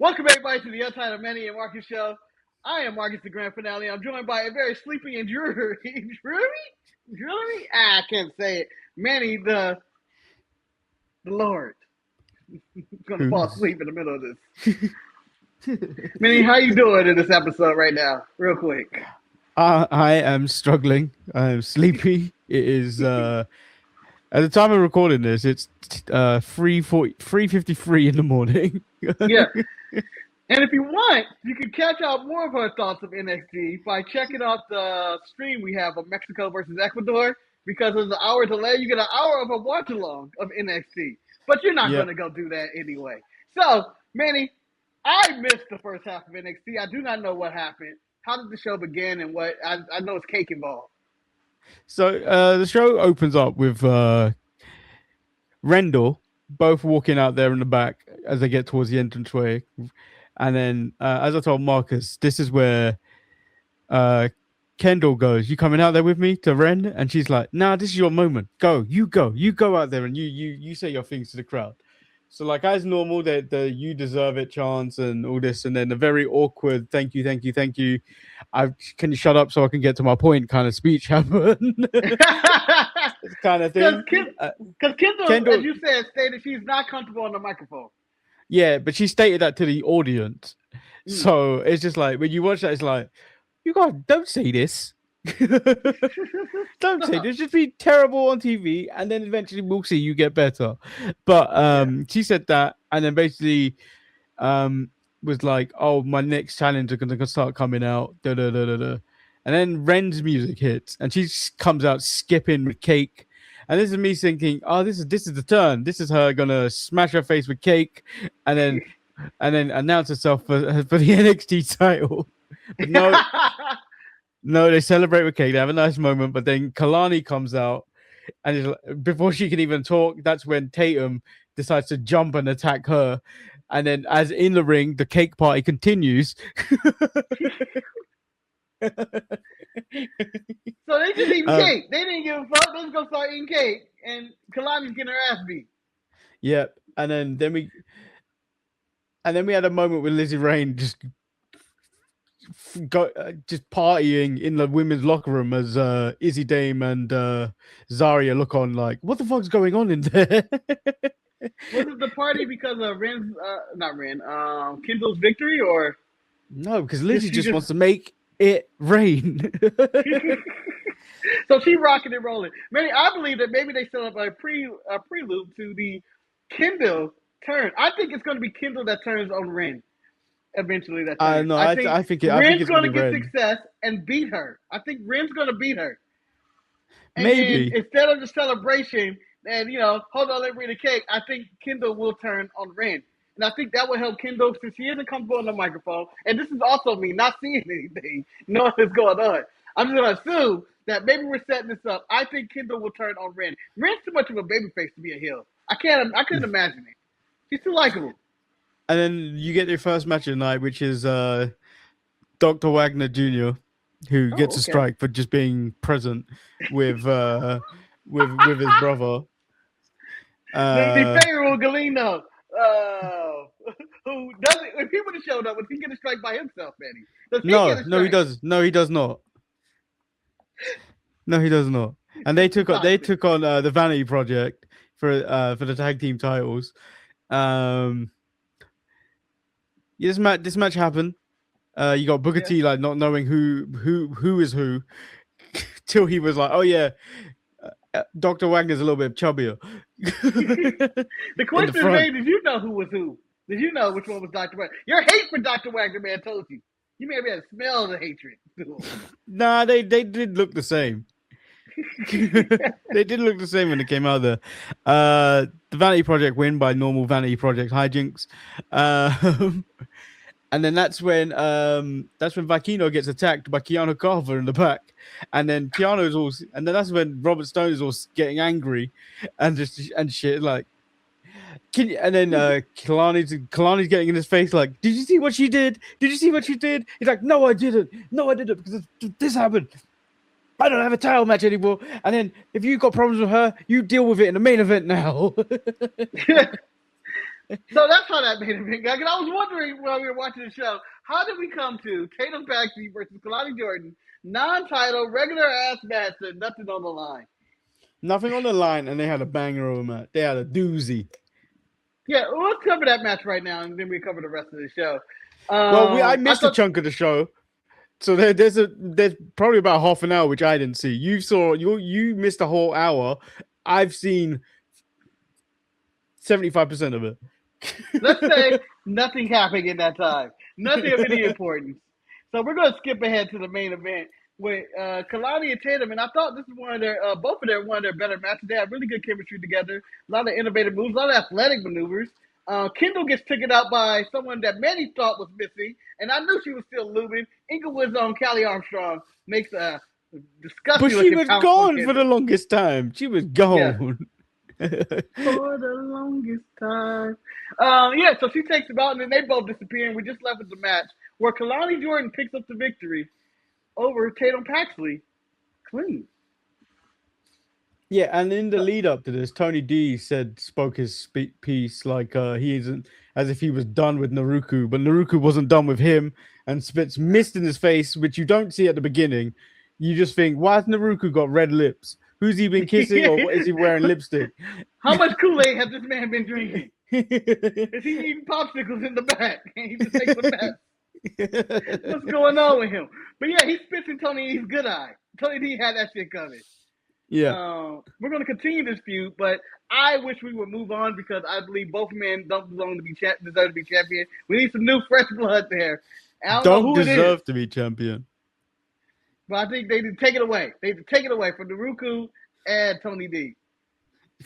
Welcome everybody to the Untitled Manny and Marcus show. I am Marcus, the grand finale. I'm joined by a very sleepy and dreary. I can't say it. Manny, the Lord. He's gonna fall asleep in the middle of this. Manny, how you doing in this episode right now? Real quick. I am struggling. I am sleepy. It is at the time of recording this, it's 3:53 in the morning. Yeah. And if you want, you can catch out more of our thoughts of NXT by checking out the stream we have of Mexico versus Ecuador. Because of the hour delay, you get an hour of a watch along of NXT. But you're not going to go do that anyway. So, Manny, I missed the first half of NXT. I do not know what happened. How did the show begin and what? I know it's cake involved. So the show opens up with Rendell both walking out there in the back as they get towards the entranceway. And then, as I told Marcus, this is where Kendall goes, "You coming out there with me to Ren?" And she's like, "Nah, this is your moment. Go. You go out there and you say your things to the crowd." So, like, as normal, the "you deserve it" chants and all this, and then the very awkward "thank you." Can you shut up so I can get to my point kind of speech happen. Kind of thing. Because Kendall, as you said, stated she's not comfortable on the microphone. Yeah, but she stated that to the audience. So it's just like, when you watch that, it's like, you guys don't say this. Don't say this. Just be terrible on TV, and then eventually we'll see you get better. But she said that, and then basically was like, "Oh, my next challenge are gonna start coming out." And then Ren's music hits, and she comes out skipping with Cake. And this is me thinking, "Oh, this is the turn. This is her gonna smash her face with Cake, and then announce herself for the NXT title." But no, they celebrate with Cake. They have a nice moment, but then Kalani comes out, and before she can even talk, that's when Tatum decides to jump and attack her. And then, as in the ring, the Cake party continues. So they just eating cake. They didn't give a fuck. They just gonna start eating cake, and Kalani's getting her ass beat. Yep. And then we had a moment with Lizzie Rain just partying in the women's locker room as Izzy Dame and Zarya look on like, what the fuck's going on in there? Was it the party because of Kendall's victory, or no? Because Lizzie just wants to make it rain. So she rocking and rolling. Manny, I believe that maybe they set up a prelude to the Kendall turn. I think it's going to be Kendall that turns on Ren. Eventually, that turns. No, I think Ren's going to get success and beat her. I think Ren's going to beat her. And maybe instead of the celebration and hold on, let me read the cake. I think Kendall will turn on Ren. And I think that will help Kendall, since she isn't comfortable on the microphone. And this is also me not seeing anything, knowing what's going on. I'm just going to assume that maybe we're setting this up. I think Kendall will turn on Ren. Ren's too much of a babyface to be a heel. I couldn't imagine it. She's too likable. And then you get your first match of the night, which is Dr. Wagner Jr., who gets a strike for just being present with his brother. The Pharaoh Galeno. Who doesn't? If he would have showed up, would he get a strike by himself, Manny? No, he does. No, he does not. No, he does not. And they took on the Vanity Project for the tag team titles. This match happened. You got Booker T like not knowing who is who, till he was like, "Oh yeah, Dr. Wagner's a little bit chubbier." The question is, man, did you know who was who? Did you know which one was Dr. Wagner? Your hate for Dr. Wagner, man, told you. You may have had to smell the hatred. Nah, they did look the same. They did look the same when they came out there. The Vanity Project win by normal Vanity Project hijinks. And then that's when Vakino gets attacked by Keanu Carver in the back, and then that's when Robert Stone is all getting angry and shit like. And then Kalani's getting in his face like, "Did you see what she did? Did you see what she did?" He's like, "No, I didn't. No, I didn't, because this happened. I don't have a title match anymore. And then if you've got problems with her, you deal with it in the main event now." So that's how that main event got. Because I was wondering while we were watching the show, how did we come to Tatum Paxley versus Kalani Jordan, non-title, regular ass match, and nothing on the line? Nothing on the line, and they had a banger of a match. They had a doozy. Yeah, let's cover that match right now, and then we cover the rest of the show. Well, I missed a thought, chunk of the show, so there's probably about half an hour which I didn't see. You missed a whole hour. I've seen 75% of it. let's say nothing happened in that time. Nothing of any importance. So we're going to skip ahead to the main event with Kalani and Tatum, and I thought this is one of their, both of their one of their better matches. They have really good chemistry together. A lot of innovative moves, a lot of athletic maneuvers. Kendall gets taken out by someone that Manny thought was missing, and I knew she was still lubing. Inglewood's own Callie Armstrong makes a disgusting. But she was gone for the longest time. She was gone. Yeah. For the longest time. Yeah, so she takes him out, and then they both disappear, and we just left with the match where Kalani Jordan picks up the victory over Tatum Paxley clean. Yeah, and in the lead up to this, Tony D spoke his piece like he isn't, as if he was done with Naruku, but Naruku wasn't done with him, and spits mist in his face, which you don't see at the beginning. You just think, why has Naruku got red lips? Who's he been kissing, or is he wearing lipstick? How much Kool-Aid has this man been drinking? Is he eating popsicles in the back? And he just takes a mess. What's going on with him? But yeah, he spits in Tony D's good eye. Tony D had that shit coming. Yeah. We're going to continue this feud, but I wish we would move on because I believe both men don't deserve to be champion. We need some new fresh blood there. I don't deserve to be champion. But I think they need to take it away. They need to take it away from Naruku and Tony D.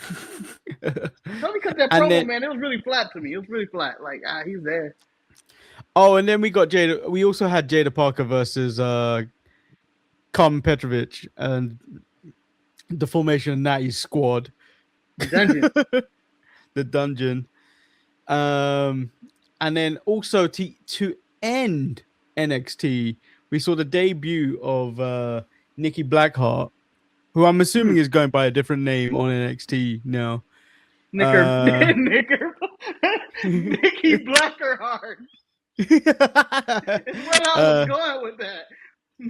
Tony cut that promo, man. It was really flat to me. It was really flat. Like, he's there. Oh, and then we got Jada. We also had Jada Parker versus Carmen Petrovic and the formation of Natty's squad. The dungeon. The dungeon. And then also to end NXT, we saw the debut of Nikki Blackheart, who I'm assuming is going by a different name on NXT now. Nikki Blackheart. It's what I was going with that.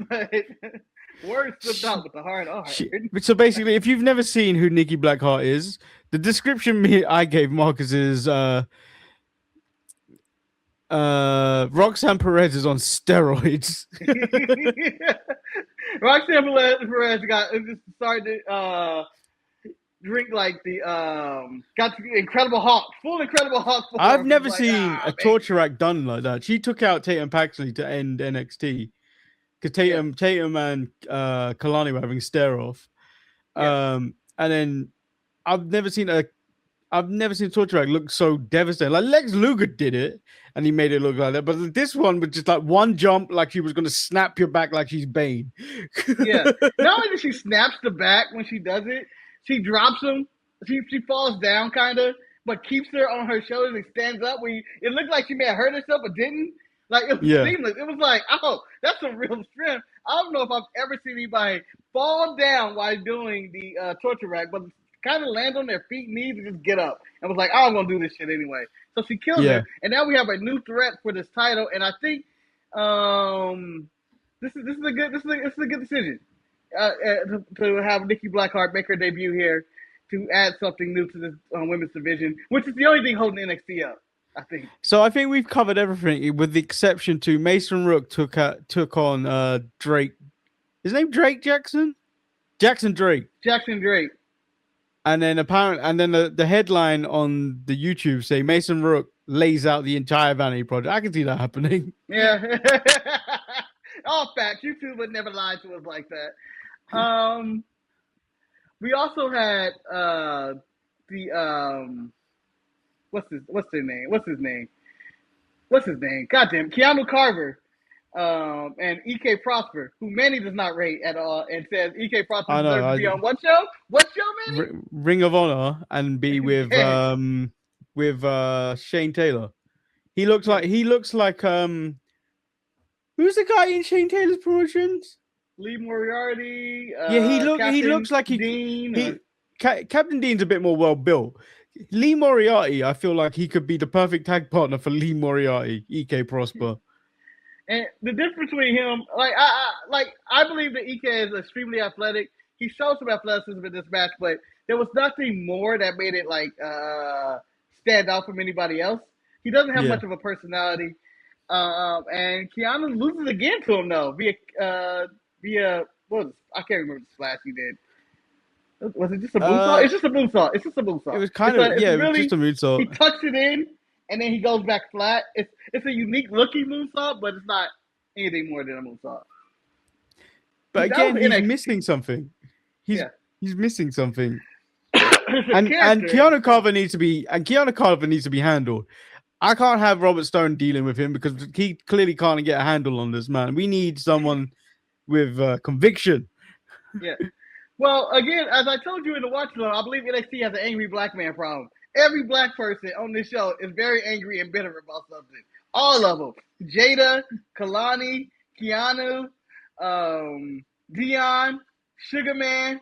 But words slipped out with the hard R. So basically, if you've never seen who Nikki Blackheart is, the description I gave Marcus is Roxanne Perez is on steroids. Roxanne Perez just started to drink like the got the Incredible Hulk, full Incredible Hulk. I've never seen a torture act done like that. She took out Tatum Paxley to end NXT because Tatum and Kalani were having stare off. And then I've never seen torture act look so devastating. Like Lex Luger did it, and he made it look like that. But this one was just like one jump, like she was going to snap your back, like she's Bane. Yeah. Not only does she snaps the back when she does it, she drops him. She falls down kind of, but keeps her on her shoulders and stands up. It looked like she may have hurt herself, but didn't. Like it was seamless. It was like, oh, that's a real strength. I don't know if I've ever seen anybody fall down while doing the torture rack, but kind of land on their feet, knees, and just get up. And was like, I'm gonna do this shit anyway. So she killed her, and now we have a new threat for this title. And I think this is a good decision to have Nikki Blackheart make her debut here to add something new to this women's division, which is the only thing holding NXT up, I think. So I think we've covered everything, with the exception to Mason Rook took on Drake. His name Drake Jackson? Jackson Drake. And then the headline on the YouTube say Mason Rook lays out the entire Vanity Project. I can see that happening. Yeah. All facts. YouTube would never lie to us like that. We also had what's his name? Goddamn, Keanu Carver and EK Prosper, who Manny does not rate at all, and says EK Prosper deserves to be on what show? What show, Manny? Ring of Honor, and be with Shane Taylor. He looks like who's the guy in Shane Taylor's promotions? Lee Moriarty. He looks like Captain Dean's a bit more well built. Lee Moriarty, I feel like he could be the perfect tag partner for Lee Moriarty, EK Prosper. And the difference between him, I believe that EK is extremely athletic. He showed some athleticism in this match, but there was nothing more that made it stand out from anybody else. He doesn't have much of a personality. And Keanu loses again to him though via what was it? I can't remember the splash he did. Was it just a moonsault? It's just a moonsault. It's just a moonsault. It was kind of it was just a moonsault. He tucks it in and then he goes back flat. It's a unique looking moonsault, but it's not anything more than a moonsault. But again, he's missing something. He's missing something. and Keanu Carver needs to be handled. I can't have Robert Stone dealing with him because he clearly can't get a handle on this man. We need someone with conviction. Yeah. Well, again, as I told you in the watch along, I believe NXT has an angry black man problem. Every black person on this show is very angry and bitter about something. All of them. Jada, Kalani, Keanu, Dion, Sugar Man.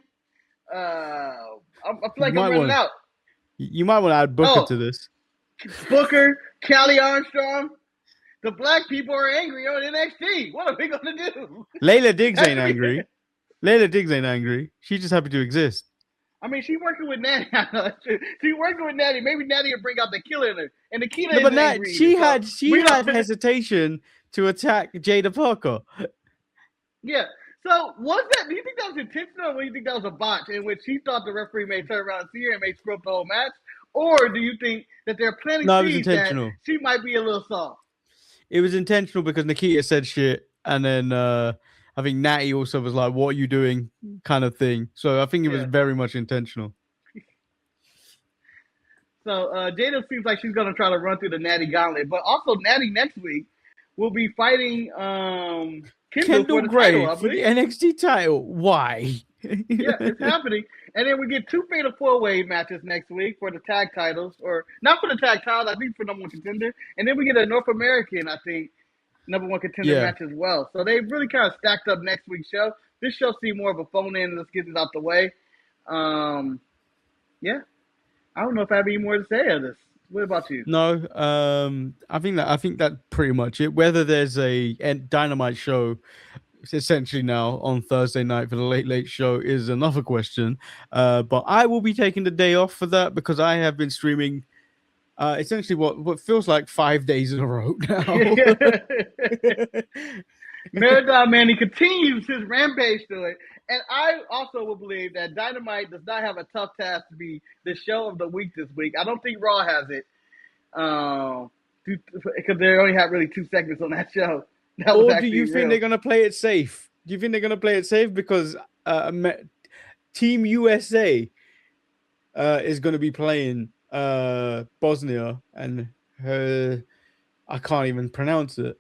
I feel like I'm running out. You might want to add Booker to this. Booker, Callie Armstrong. The black people are angry on NXT. What are we going to do? Layla Diggs ain't angry. Layla Diggs ain't angry. She's just happy to exist. I mean, she's working with Natty. She's working with Natty. Maybe Natty will bring out the killer in her. And the killer is angry. She had hesitation to attack Jada Parker. Yeah. So do you think that was intentional, or do you think that was a botch in which she thought the referee may turn around and see her and may screw up the whole match? Or do you think that they're planting seeds that she might be a little soft? It was intentional because Nikita said shit, and then I think Natty also was like, "What are you doing?" kind of thing. So I think it was very much intentional. So Jada seems like she's gonna try to run through the Natty gauntlet, but also Natty next week will be fighting Kendall Gray for the NXT title. Why? Yeah, it's happening. And then we get 2 fatal 4-way matches next week for the tag titles, or not for the tag titles, I think for number 1 contender. And then we get a North American, I think, number 1 contender match as well. So they really kind of stacked up next week's show. This show seemed more of a phone in. Let's get it out the way. Yeah. I don't know if I have any more to say of this. What about you? No, I think that's pretty much it. Whether there's a Dynamite show essentially now on Thursday night for the late show is another question. But I will be taking the day off for that because I have been streaming essentially what feels like 5 days in a row now. Marathon Manny continues his rampage to it. And I also will believe that Dynamite does not have a tough task to be the show of the week this week. I don't think Raw has it. Because they only have really 2 segments on that show. Or do you think they're going to play it safe? Do you think they're going to play it safe? Because Team USA is going to be playing Bosnia, and I can't even pronounce it.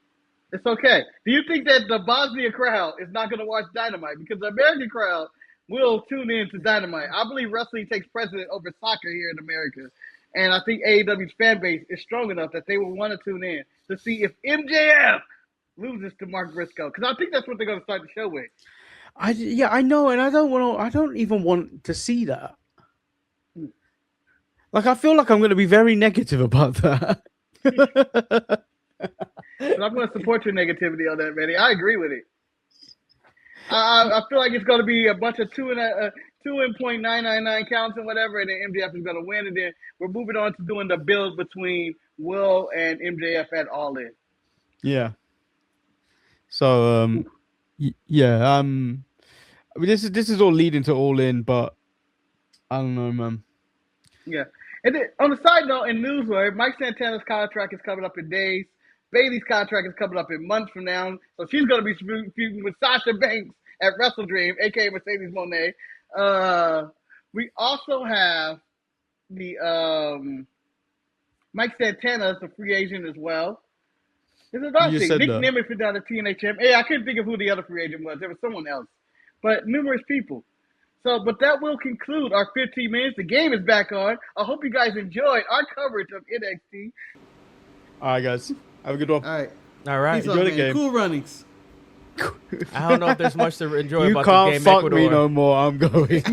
It's okay. Do you think that the Bosnia crowd is not going to watch Dynamite? Because the American crowd will tune in to Dynamite. I believe wrestling takes precedent over soccer here in America. And I think AEW's fan base is strong enough that they will want to tune in to see if MJF loses to Mark Briscoe. Because I think that's what they're going to start the show with. I know, and I don't even want to see that. Like, I feel like I'm going to be very negative about that. But I'm going to support your negativity on that, Manny. I agree with it. I feel like it's going to be a bunch of 2.999 counts and whatever, and then MJF is going to win. And then we're moving on to doing the build between Will and MJF at All In. Yeah. So, yeah. I mean, this is all leading to All In, but I don't know, man. Yeah. And then, on the side note, in newswire, Mike Santana's contract is coming up in days. Bailey's contract is coming up in months from now, so she's going to be feuding with Sasha Banks at Wrestle Dream, a.k.a. Mercedes Moné. We also have the Mike Santana is a free agent as well. There's another thing. Nick Nemeth is down to TNHM. Hey, I couldn't think of who the other free agent was. There was someone else. But numerous people. So, but that will conclude our 15 minutes. The game is back on. I hope you guys enjoyed our coverage of NXT. All right, guys. Have a good one. All right. Enjoy the game. Cool runnings. I don't know if there's much to enjoy you about the game. You can't fuck me no more. I'm going.